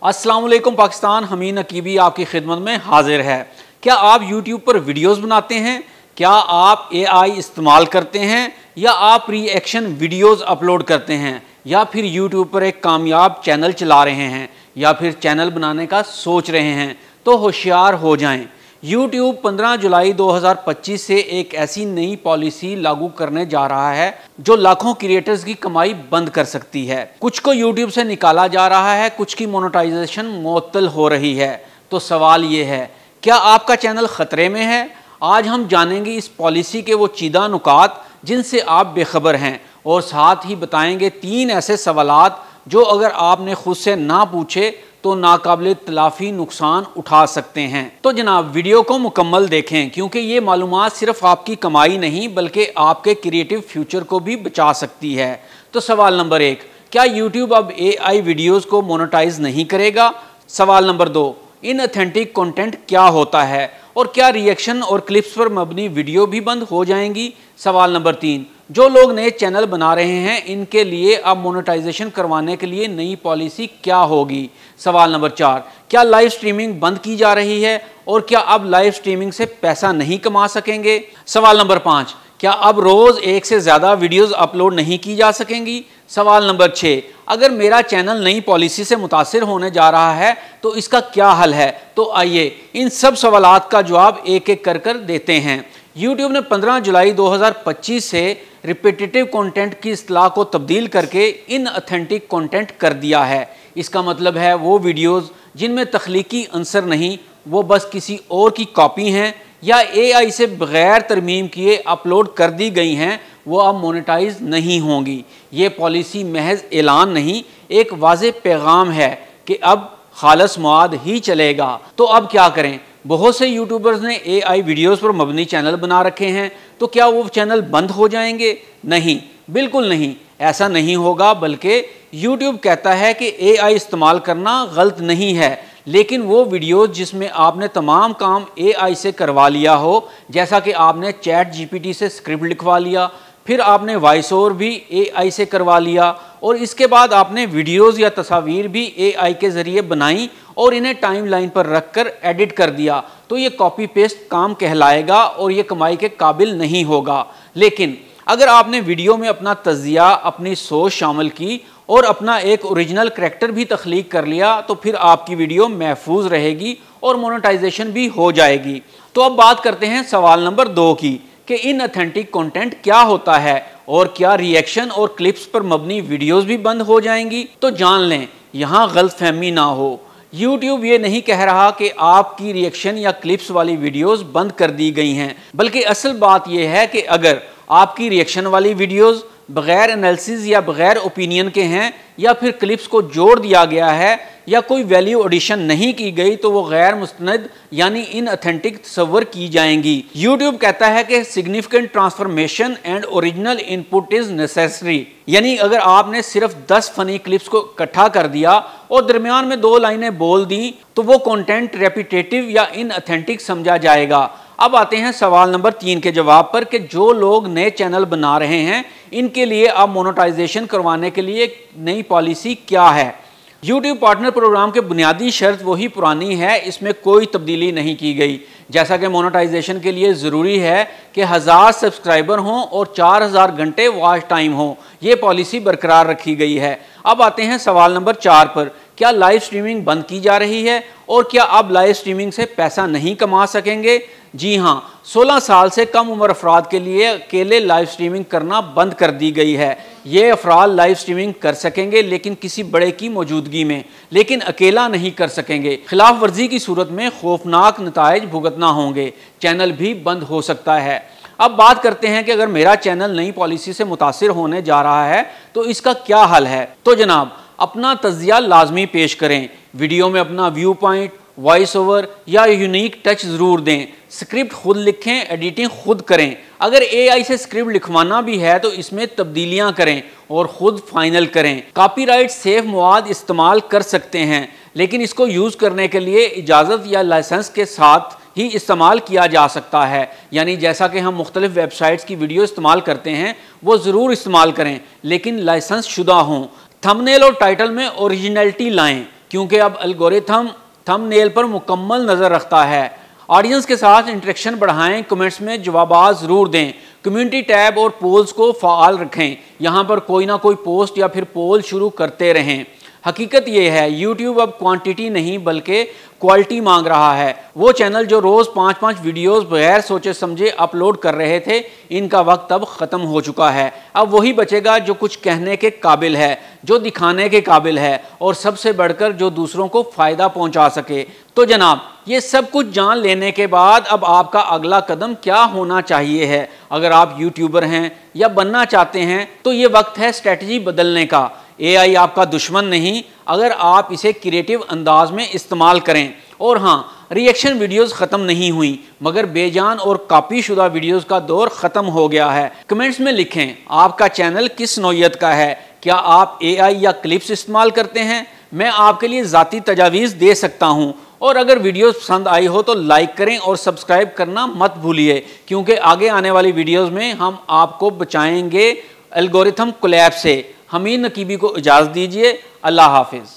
अस्सलाम वालेकुम पाकिस्तान, हमीन अकीबी आपकी खिदमत में हाजिर है। क्या आप YouTube पर वीडियोस बनाते हैं? क्या आप AI इस्तेमाल करते हैं या आप रिएक्शन वीडियोस अपलोड करते हैं या फिर YouTube पर एक कामयाब चैनल चला रहे हैं या फिर चैनल बनाने का सोच रहे हैं? तो होशियार हो जाएं। YouTube 15 जुलाई 2025 से एक ऐसी नई पॉलिसी लागू करने जा रहा है जो लाखों क्रिएटर्स की कमाई बंद कर सकती है। कुछ को YouTube से निकाला जा रहा है, कुछ की मोनेटाइजेशन मुअत्तल हो रही है। तो सवाल ये है, क्या आपका चैनल खतरे में है? आज हम जानेंगे इस पॉलिसी के वो चीदा नुकात जिनसे आप बेखबर हैं और साथ ही बताएंगे 3 ऐसे सवालात जो अगर आपने खुद से ना पूछे तो नाकाबिल तलाफी नुकसान उठा सकते हैं। तो जनाब, वीडियो को मुकम्मल देखें क्योंकि ये मालूमात सिर्फ आपकी कमाई नहीं बल्कि आपके क्रिएटिव फ्यूचर को भी बचा सकती है। तो सवाल नंबर 1, क्या YouTube अब AI वीडियोस को मोनेटाइज नहीं करेगा? सवाल नंबर 2, इनऑथेंटिक कंटेंट क्या होता है और क्या रिएक्शन और क्लिप्स पर मबनी वीडियो भी बंद हो जाएंगी? सवाल नंबर 3, जो लोग नए चैनल बना रहे हैं इनके लिए अब मोनेटाइजेशन करवाने के लिए नई पॉलिसी क्या होगी? सवाल नंबर 4, क्या लाइव स्ट्रीमिंग बंद की जा रही है और क्या अब लाइव स्ट्रीमिंग से पैसा नहीं कमा सकेंगे? सवाल नंबर 5, क्या अब रोज़ एक से ज़्यादा वीडियोस अपलोड नहीं की जा सकेंगी? सवाल नंबर 6, अगर मेरा चैनल नई पॉलिसी से मुतासिर होने जा रहा है तो इसका क्या हल है? तो आइए इन सब सवालात का जवाब एक एक कर देते हैं। YouTube ने 15 जुलाई 2025 से रिपीटेटिव कंटेंट की इस्तिलाह को तब्दील करके इनऑथेंटिक कंटेंट कर दिया है। इसका मतलब है वो वीडियोस जिनमें तख्लीकी अंसर नहीं, वो बस किसी और की कॉपी हैं या AI से बगैर तरमीम किए अपलोड कर दी गई हैं, वो अब मोनेटाइज नहीं होंगी। ये पॉलिसी महज ऐलान नहीं, एक वाज़ेह पैगाम है कि अब खालस मवाद ही चलेगा। तो अब क्या करें? बहुत से यूट्यूबर्स ने AI वीडियोस पर मबनी चैनल बना रखे हैं, तो क्या वो चैनल बंद हो जाएंगे? नहीं, बिल्कुल नहीं, ऐसा नहीं होगा। बल्कि YouTube कहता है कि AI इस्तेमाल करना गलत नहीं है, लेकिन वो वीडियोस जिसमें आपने तमाम काम AI से करवा लिया हो, जैसा कि आपने ChatGPT से स्क्रिप्ट लिखवा लिया, फिर आपने वॉइस ओवर भी AI से करवा लिया और इसके बाद आपने वीडियोस या तस्वीर भी AI के ज़रिए बनाई और इन्हें टाइमलाइन पर रखकर एडिट कर दिया, तो ये कॉपी पेस्ट काम कहलाएगा और ये कमाई के काबिल नहीं होगा। लेकिन अगर आपने वीडियो में अपना तज़िया, अपनी सोच शामिल की और अपना एक ओरिजिनल करैक्टर भी तख्लीक कर लिया, तो फिर आपकी वीडियो महफूज रहेगी और मोनेटाइजेशन भी हो जाएगी। तो अब बात करते हैं सवाल नंबर 2 की कि इनऑथेंटिक कंटेंट क्या होता है और क्या रिएक्शन और क्लिप्स पर मबनी वीडियोस भी बंद हो जाएंगी? तो जान लें, यहाँ गलतफहमी ना हो। YouTube ये नहीं कह रहा कि आपकी रिएक्शन या क्लिप्स वाली वीडियोस बंद कर दी गई हैं, बल्कि असल बात यह है कि अगर आपकी रिएक्शन वाली वीडियोस बगैर एनालिसिस या बगैर ओपिनियन के हैं या फिर क्लिप्स को जोड़ दिया गया है या कोई वैल्यू एडिशन नहीं की गई, तो वो गैर मुस्तनद यानी इनऑथेंटिक तस्वर की जाएंगी। YouTube कहता है कि significant transformation and original input is necessary, यानी अगर आपने सिर्फ 10 फनी क्लिप्स को इकट्ठा कर दिया और दरमियान में 2 लाइनें बोल दी तो वो कंटेंट रेपिटेटिव या इनऑथेंटिक समझा जाएगा। अब आते हैं सवाल नंबर 3 के जवाब पर कि जो लोग नए चैनल बना रहे हैं इनके लिए अब मोनेटाइजेशन करवाने के लिए नई पॉलिसी क्या है? YouTube पार्टनर प्रोग्राम के बुनियादी शर्त वही पुरानी है, इसमें कोई तब्दीली नहीं की गई। जैसा कि मोनेटाइजेशन के लिए ज़रूरी है कि 1000 सब्सक्राइबर हों और 4000 घंटे वॉच टाइम हो, ये पॉलिसी बरकरार रखी गई है। अब आते हैं सवाल नंबर 4 पर, क्या लाइव स्ट्रीमिंग बंद की जा रही है और क्या अब लाइव स्ट्रीमिंग से पैसा नहीं कमा सकेंगे? जी हाँ, 16 साल से कम उम्र अफराद के लिए अकेले लाइव स्ट्रीमिंग करना बंद कर दी गई है। ये अफराद लाइव स्ट्रीमिंग कर सकेंगे लेकिन किसी बड़े की मौजूदगी में, लेकिन अकेला नहीं कर सकेंगे। खिलाफ वर्जी की सूरत में खौफनाक नताइज भुगतना होंगे, चैनल भी बंद हो सकता है। अब बात करते हैं कि अगर मेरा चैनल नई पॉलिसी से मुतासिर होने जा रहा है तो इसका क्या हल है? तो जनाब, अपना तज़िया लाजमी पेश करें, वीडियो में अपना व्यू पॉइंट, वॉइस ओवर या यूनिक टच ज़रूर दें, स्क्रिप्ट खुद लिखें, एडिटिंग खुद करें। अगर AI से स्क्रिप्ट लिखवाना भी है तो इसमें तब्दीलियां करें और ख़ुद फाइनल करें। कॉपीराइट सेफ मवाद इस्तेमाल कर सकते हैं, लेकिन इसको यूज़ करने के लिए इजाज़त या लाइसेंस के साथ ही इस्तेमाल किया जा सकता है। यानी जैसा कि हम मुख्तलिफ वेबसाइट्स की वीडियो इस्तेमाल करते हैं वो ज़रूर इस्तेमाल करें, लेकिन लाइसेंस शुदा हों। थंबनेल और टाइटल में ओरिजिनलिटी लाएं, क्योंकि अब एल्गोरिथम थंबनेल पर मुकम्मल नज़र रखता है। ऑडियंस के साथ इंटरेक्शन बढ़ाएं, कमेंट्स में जवाबात ज़रूर दें, कम्युनिटी टैब और पोल्स को फ़ाल रखें। यहाँ पर कोई ना कोई पोस्ट या फिर पोल शुरू करते रहें। हकीकत ये है YouTube अब क्वांटिटी नहीं बल्कि क्वालिटी मांग रहा है। वो चैनल जो रोज़ 5-5 वीडियोस बगैर सोचे समझे अपलोड कर रहे थे, इनका वक्त अब ख़त्म हो चुका है। अब वही बचेगा जो कुछ कहने के काबिल है, जो दिखाने के काबिल है और सबसे बढ़कर जो दूसरों को फ़ायदा पहुंचा सके। तो जनाब, ये सब कुछ जान लेने के बाद अब आपका अगला कदम क्या होना चाहिए है? अगर आप यूट्यूबर हैं या बनना चाहते हैं तो ये वक्त है स्ट्रेटजी बदलने का। AI आपका दुश्मन नहीं, अगर आप इसे क्रिएटिव अंदाज में इस्तेमाल करें। और हाँ, रिएक्शन वीडियोस ख़त्म नहीं हुई, मगर बेजान और कॉपी शुदा वीडियोस का दौर ख़त्म हो गया है। कमेंट्स में लिखें आपका चैनल किस नौइयत का है। क्या आप AI या क्लिप्स इस्तेमाल करते हैं? मैं आपके लिए ज़ाती तजावीज़ दे सकता हूँ। और अगर वीडियोस पसंद आई हो तो लाइक करें और सब्सक्राइब करना मत भूलिए, क्योंकि आगे आने वाली वीडियोस में हम आपको बचाएंगे एल्गोरिथम कोलैप्स से। हमीद नकीबी को इजाज़त दीजिए। अल्लाह हाफिज़।